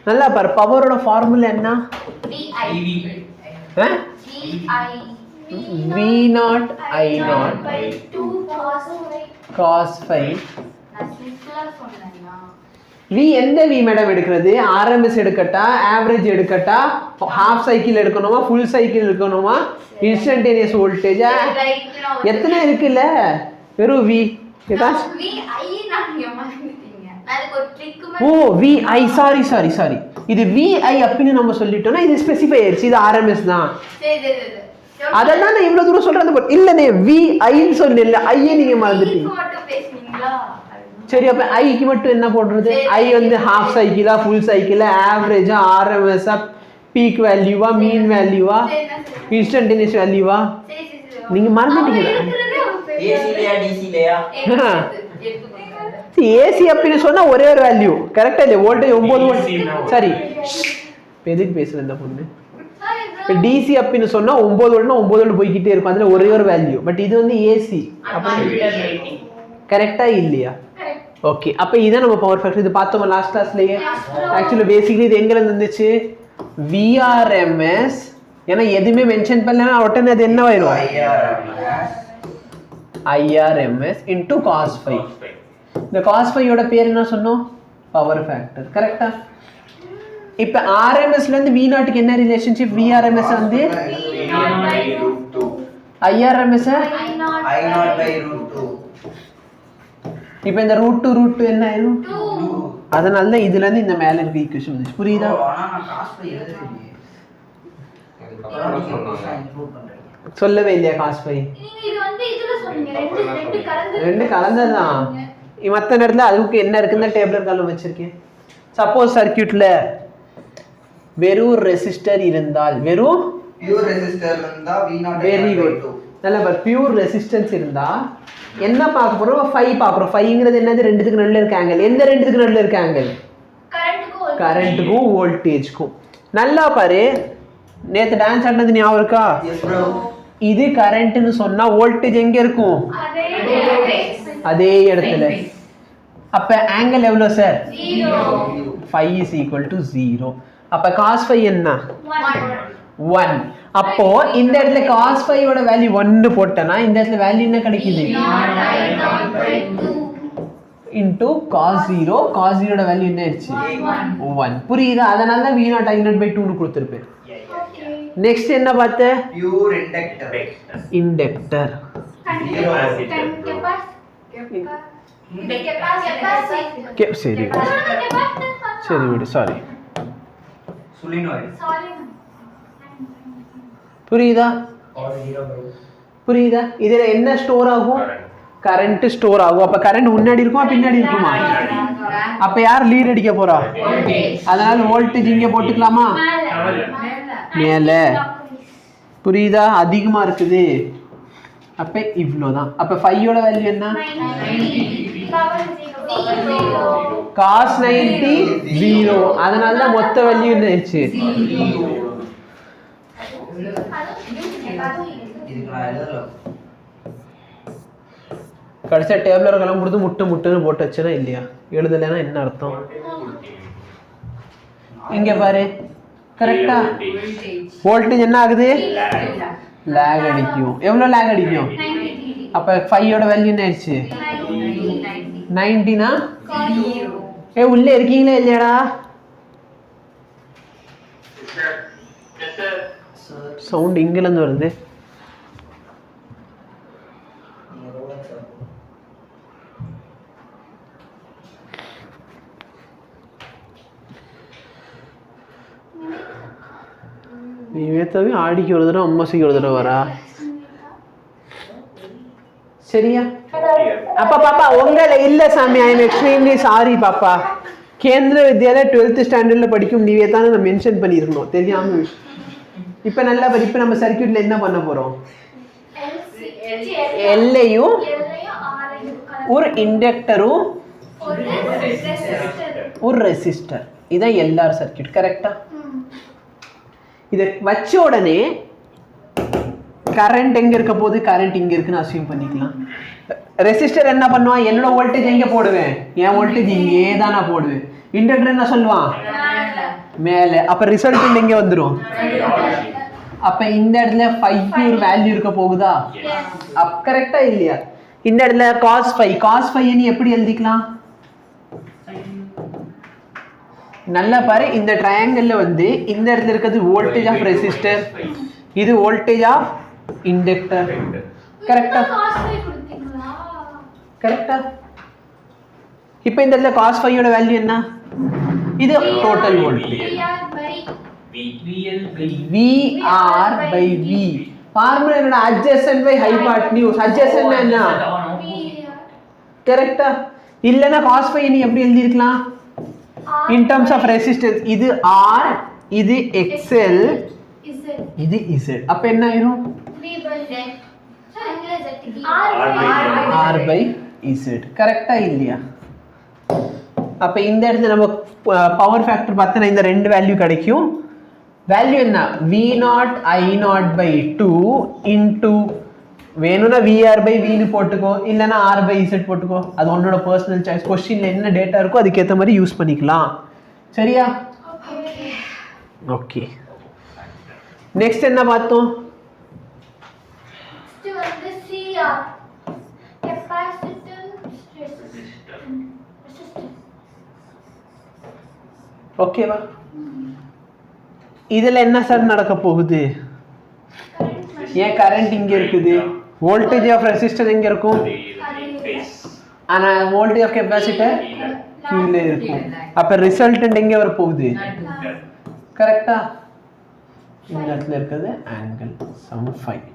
நல்லா பாரு பவரோட ஃபார்முலா என்ன V0 I0 cos phi V எந்த V மேடம் எடுக்கிறது RMS எடுக்கட்டா ஆவரேஜ் எடுக்கட்டா ஹாஃப் சைக்கிள் எடுக்கணுமா ஃபுல் சைக்கிள் எடுக்கணுமா இன்ஸ்டன்டேனியஸ் வோல்டேஜ் எத்தனை இருக்குல்ல வெறும் V ஓ VI சாரி இது VI அப்படின்னு நம்ம சொல்லிட்டோம்னா இது ஸ்பெசிஃபை ஆயிடுச்சு இது RMS தான் அதெல்லாம் நான் இவ்வளவு தூரம் சொல்றேன் இல்லனே VIன்னு சொல்லல ஐயே நீங்க மறந்துட்டீங்க சரி அப்ப ஐக்கு மட்டும் என்ன போடுறது ஐ வந்து ஹாஃப் சைக்கிளா ஃபுல் சைக்கிளா ஆவரேஜா RMS பீக் வேல்யூவா மீன் வேல்யூவா இன்ஸ்டன்டேனியஸ் வேல்யூவா நீங்க மறந்துட்டீங்க ஏசி அப்படின்னு சொன்னா ஒரே ஒரு வேல்யூ கரெக்டா இல்ல வோல்டேஜ் 9 வோல்ட் சரி எதுக்கு பேசுற இந்த பொண்ணு டிசி அப்படின்னு சொன்னா 9 வோல்ட்னா 9 வோல்ட் போய்கிட்டே இருக்கும் அதுல ஒரே ஒரு வேல்யூ பட் இது வந்து ஏசி கரெக்டா இல்லையா ஓகே அப்ப இத நம்ம பவர் ஃபேக்டர் இது பார்த்தோம் லாஸ்ட் கிளாஸ்லயே एक्चुअली பேசிக்கலி இது எங்க இருந்து வந்துச்சு VRMS ஏனா எதுமே மென்ஷன் பண்ணலனா உடனே அது என்ன ஆயிடும் IRMS into cos phi இந்த cos phi யோட பேர் என்ன சொன்னோம் பவர் ஃபேக்டர் கரெக்ட்டா இப்ப RMS ல இருந்து V0 க்கு என்ன ரிலேஷன்ஷிப் VRMS வந்து IRMS I0/√2 இப்போ இந்த √2 என்ன ஆயிடும் 2 அதனால தான் இதுல இருந்து இந்த மேல இருக்க ஈக்குவேஷன் வந்துச்சு புரியுதா நான் cos phi எழுதலையே சொல்லவே இல்லையா cos phi நீங்க இது வந்து இதுல சொன்னீங்க ரெண்டு கலந்ததான் மத்த நேரத்துல அதுக்கு என்ன இருக்குன்னு டேபிள் காலம் வச்சிருக்கேன் சப்போஸ் சர்க்யூட்ல வெறும் ரெசிஸ்டர் இருந்தால் வெறும் பியூர் ரெசிஸ்டர் இருந்தா V0 வெரி குட் நல்ல பட் பியூர் ரெசிஸ்டன்ஸ் இருந்தா என்ன பார்க்க போறோம் phi பார்க்கறோம் phiங்கிறது என்னது ரெண்டுத்துக்கு நடுவுல இருக்க ஆங்கிள் எந்த ரெண்டுத்துக்கு நடுவுல இருக்க ஆங்கிள் கரண்ட்க்கும் வோல்டேஜ்க்கும் நல்லா பாரு நேத்து டான்ஸ் ஆடுனது ஞாபகம் இருக்கா எஸ் bro இது கரண்ட்னு சொன்னா வோல்டேஜ் எங்க இருக்கும் அதே இடத்துல அப்ப ஆங்கிள் எவ்வளவு sir 0 phi is equal to 0 அப்ப cos phi என்ன 1 அப்போ இந்த இடத்துல cos phi ஓட வேல்யூ 1 போட்டனா இந்த இடத்துல வேல்யூ என்ன கிடைக்குது into cos 0 ஓட வேல்யூ என்ன ஆச்சு 1 புரியுதா அதனால தான் V0 I0/2 னு கொடுத்திருப்பேன் நெக்ஸ்ட் என்ன பார்த்த பியூர் இண்டக்டர் சரி விடு சாரி புரியுதா இதுல என்ன ஸ்டோர் ஆகும் கரண்ட் ஸ்டோர் ஆகும் அப்ப கரண்ட் முன்னாடி இருக்குமா பின்னாடி இருக்குமா அப்ப யார் லீட் அடிக்க போறா அதனால வோல்டேஜ் இங்க போட்டுக்கலாமா மேல புரியுதா அதிகமா இருக்குது அப்ப இவ்ளோதான் அப்ப 5 ஓட வேல்யூ என்ன cos 90 0 அதனால தான் மொத்த வேல்யூ என்ன ஆச்சு கடைசியா டேபிள்ல கலம் கொடுத்து முட்டுன்னு போட்டு வச்சனா இல்லையா எழுதலைன்னா என்ன அர்த்தம் இங்க பாரு கரெக்ட்டா வோல்டேஜ் என்ன ஆகுது லாக் அடிக்கும் எவ்வளவு லாக் அடிக்கும் அப்ப 5 ஓட வேல்யூ என்ன ஆயிடுச்சு 90 னா உள்ள இருக்கீங்களா இல்லையாடா சவுண்ட் இங்கல இருந்து வருது நீவேத்தவே ஆடிக்கு ஒரு தடவை அம்மாசிக்கு ஒரு தடவை வரா சரியா அப்பா பாப்பா உங்களை இல்ல சாமி ஐ எம் எக்ஸ்ட்ரீம்லி சாரி பாப்பா கேந்திர வித்யாலயா 12th ஸ்டாண்டர்ட்ல படிக்கும் நீவே தான் நான் மென்ஷன் பண்ணியிருக்கணும் தெரியாம இப்போ நல்லா இப்போ நம்ம சர்க்யூட்ல என்ன பண்ண போறோம் எல்லையும் ஒரு இண்டக்டரும் ஒரு ரெசிஸ்டர் இதான் எல்ஆர் சர்க்யூட் கரெக்டா இதை வச்ச உடனே கரண்ட் எங்க இருக்க போது கரண்ட் இங்க இருக்குன்னு அசியூம் பண்ணிக்கலாம் ரெசிஸ்டர் என்ன பண்ணுவான் என்னோட வோல்டேஜ் எங்க போடுவேன் என் வோல்டேஜ் இங்கே தான் நான் போடுவேன் இண்டக்டர் என்ன சொல்லுவான் மேலே. அப்போ ரிசல்ட் எங்கே வந்துடும்? அப்போ இந்த இடத்துல 5க்கு ஒரு வேல்யூ இருக்க போகுதா? கரெக்டா இல்லையா? இந்த இடத்துல cos 5 நீ எப்படி எழுதிக்கலாம்? நல்லா பாரு, இந்த ட்ரையாங்கிள்ல வந்து இந்த இடத்துல இருக்கிறது வோல்டேஜ் ஆஃப் ரெசிஸ்டர், இது வோல்டேஜ் ஆஃப் இண்டக்டர். கரெக்டா? கரெக்டா? இப்போ இந்த இடத்துல cos 5 ஓட வேல்யூ என்ன? இது total voltage VR by V. Formula என்னடா? adjacent by hypotenuse. adjacent என்ன? கரெக்டா? இல்லனா cos 5 நீ எப்படி எழுதி இருக்கலாம்? in terms of resistance, இது R, இது XL, இது Z. அப்ப என்ன ஆயிரும்? R by Z. கரெக்டா இல்லையா? அப்ப இந்த இடத்துல நம்ம பவர் ஃபேக்டர் பார்த்தா இந்த ரெண்டு வேல்யூ கிடைக்கும். வேல்யூ என்ன? V0 I0 by 2 into வேணும்னா VR by V னு போட்டுக்கோ, இல்லனா R by Z போட்டுக்கோ. அது உன்னோட பர்சனல் சாய்ஸ். क्वेश्चनல என்ன டேட்டா இருக்கோ அதுக்கு ஏத்த மாதிரி யூஸ் பண்ணிக்கலாம். சரியா? ஓகே. நெக்ஸ்ட் என்ன பார்த்தோம்? இது வந்து CR கெபாசிட்டன்ஸ் ரெசிஸ்டன்ஸ். ஓகேவா? இதுல என்ன சார் நடக்க போகுது? ஏன் கரண்ட் இங்க இருக்குது? வோல்டேஜ் ஆஃப் ரெசிஸ்டர் எங்க இருக்கும்? ஆனா வோல்டேஜ் ஆஃப் கெபாசிட்டர் கீழே இருக்கும். அப்ப ரிசல்டன்ட் எங்க வர போகுது? கரெக்ட்டா? இந்த இடத்துல இருக்குது ஆங்கிள் சம் 5.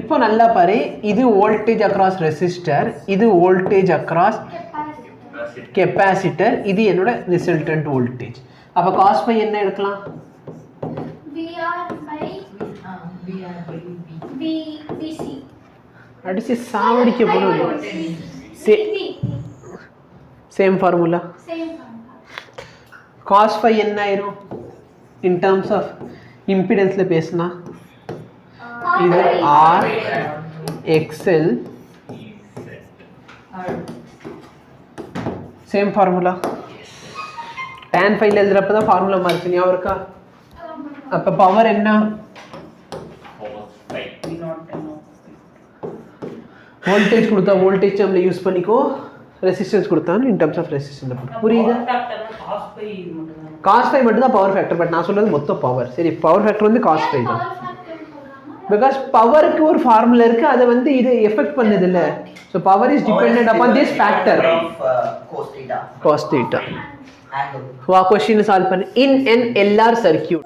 இப்போ நல்லா பாரு, இது வோல்டேஜ் அக்ராஸ் ரெசிஸ்டர், இது வோல்டேஜ் அக்ராஸ் கெபாசிட்டர், இது என்னோட ரிசல்டன்ட் வோல்டேஜ். அப்ப cos phi என்ன எடுக்கலாம்? VR by VC. அடிச்சு சாவடிக்க போறோம். Same formula. cos phi என்ன ஆயிரும்? in terms of impedance பேசினா இது R XL same formula. tan phi ல எழுதுறப்ப தான் ஃபார்முலா மாறுச்சு, ஞாபகம் இருக்கா? அப்ப பவர் என்ன? வோல்டேஜ் கொடுத்தா வோல்டேஜ் டேர்ம்ல யூஸ் பண்ணிக்கோ, ரெசிஸ்டன்ஸ் கொடுத்தா in terms of resistance. புரியுதா? cos phi மட்டும் தான் பவர் ஃபேக்டர், பட் நான் சொல்றது மொத்த பவர். சரி, பவர் ஃபேக்டர் வந்து cos phi தான். because பவருக்கு ஒரு ஃபார்முலா இருக்கு, அதை வந்து இது எஃபெக்ட் பண்ணுது இல்ல. so power is dependent upon this factor cos theta. வா क्वेश्चन சால்வ் பண்ணு. in an LR circuit